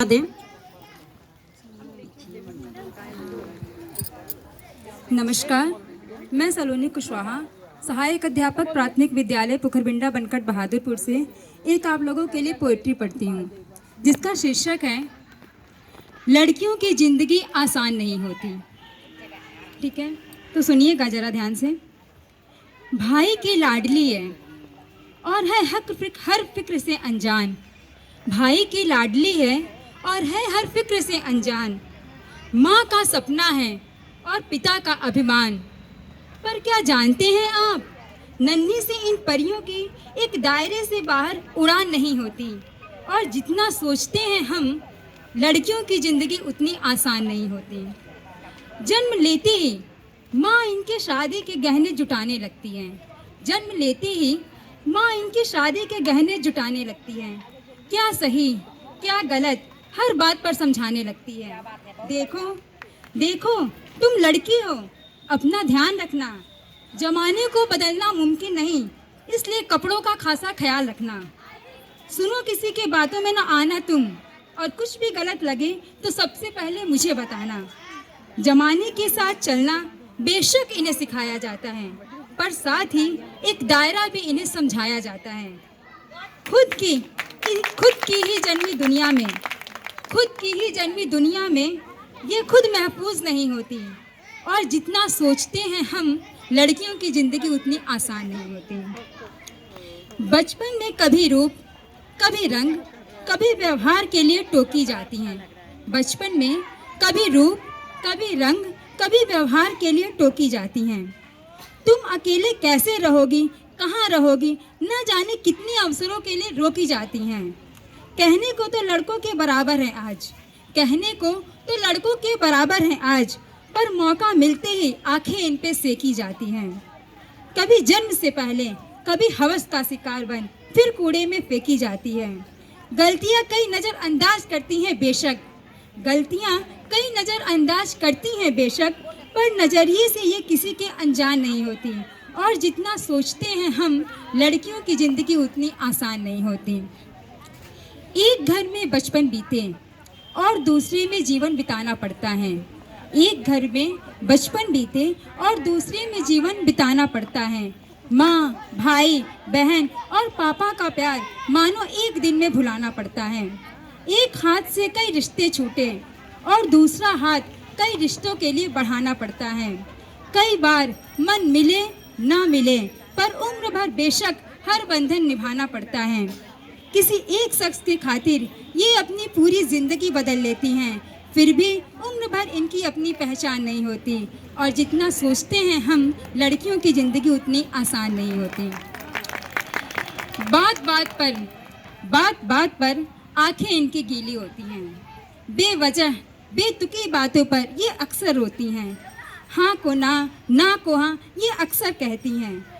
दें। नमस्कार, मैं सलोनी कुशवाहा, सहायक अध्यापक प्राथमिक विद्यालय पुखरबिंडा बनकट बहादुरपुर से एक आप लोगों के लिए पोएट्री पढ़ती हूँ, जिसका शीर्षक है लड़कियों की जिंदगी आसान नहीं होती। ठीक है, तो सुनिएगा जरा ध्यान से। भाई की लाडली है और है हर फिक्र से अनजान। भाई की लाडली है और है हर फिक्र से अनजान। माँ का सपना है और पिता का अभिमान। पर क्या जानते हैं आप, नन्ही से इन परियों की एक दायरे से बाहर उड़ान नहीं होती। और जितना सोचते हैं हम, लड़कियों की ज़िंदगी उतनी आसान नहीं होती। जन्म लेते ही माँ इनके शादी के गहने जुटाने लगती हैं। जन्म लेते ही माँ इनकी शादी के गहने जुटाने लगती हैं। क्या सही क्या गलत हर बात पर समझाने लगती है। देखो देखो, तुम लड़की हो, अपना ध्यान रखना। जमाने को बदलना मुमकिन नहीं, इसलिए कपड़ों का खासा ख्याल रखना। सुनो किसी के बातों में ना आना तुम, और कुछ भी गलत लगे तो सबसे पहले मुझे बताना। जमाने के साथ चलना बेशक इन्हें सिखाया जाता है, पर साथ ही एक दायरा भी इन्हें समझाया जाता है। खुद की ही जन्मी दुनिया में ये खुद महफूज नहीं होती। और जितना सोचते हैं हम, लड़कियों की ज़िंदगी उतनी आसान नहीं होती। बचपन में कभी रूप, कभी रंग, कभी व्यवहार के लिए टोकी जाती हैं। बचपन में कभी रूप, कभी रंग, कभी व्यवहार के लिए टोकी जाती हैं। तुम अकेले कैसे रहोगी, कहाँ रहोगी, न जाने कितने अवसरों के लिए रोकी जाती हैं। कहने को तो लड़कों के बराबर है आज, पर मौका मिलते ही आंखें इन पे सेकी जाती हैं। कभी जन्म से पहले, कभी हवस का शिकार बन फिर कूड़े में फेंकी जाती है। गलतियां कई नज़रअंदाज करती हैं बेशक, पर नज़रिए से ये किसी के अनजान नहीं होती। और जितना सोचते हैं हम, लड़कियों की ज़िंदगी उतनी आसान नहीं होती। एक घर में बचपन बीते और दूसरे में जीवन बिताना पड़ता है। एक घर में बचपन बीते और दूसरे में जीवन बिताना पड़ता है। माँ, भाई, बहन और पापा का प्यार मानो एक दिन में भुलाना पड़ता है। एक हाथ से कई रिश्ते छूटे और दूसरा हाथ कई रिश्तों के लिए बढ़ाना पड़ता है। कई बार मन मिले ना मिले, पर उम्र भर बेशक हर बंधन निभाना पड़ता है। किसी एक शख्स की खातिर ये अपनी पूरी ज़िंदगी बदल लेती हैं, फिर भी उम्र भर इनकी अपनी पहचान नहीं होती। और जितना सोचते हैं हम, लड़कियों की ज़िंदगी उतनी आसान नहीं होती। बात बात पर आंखें इनकी गीली होती हैं। बेवजह बेतुकी बातों पर ये अक्सर रोती हैं। हाँ को ना, ना को हाँ, ये अक्सर कहती हैं।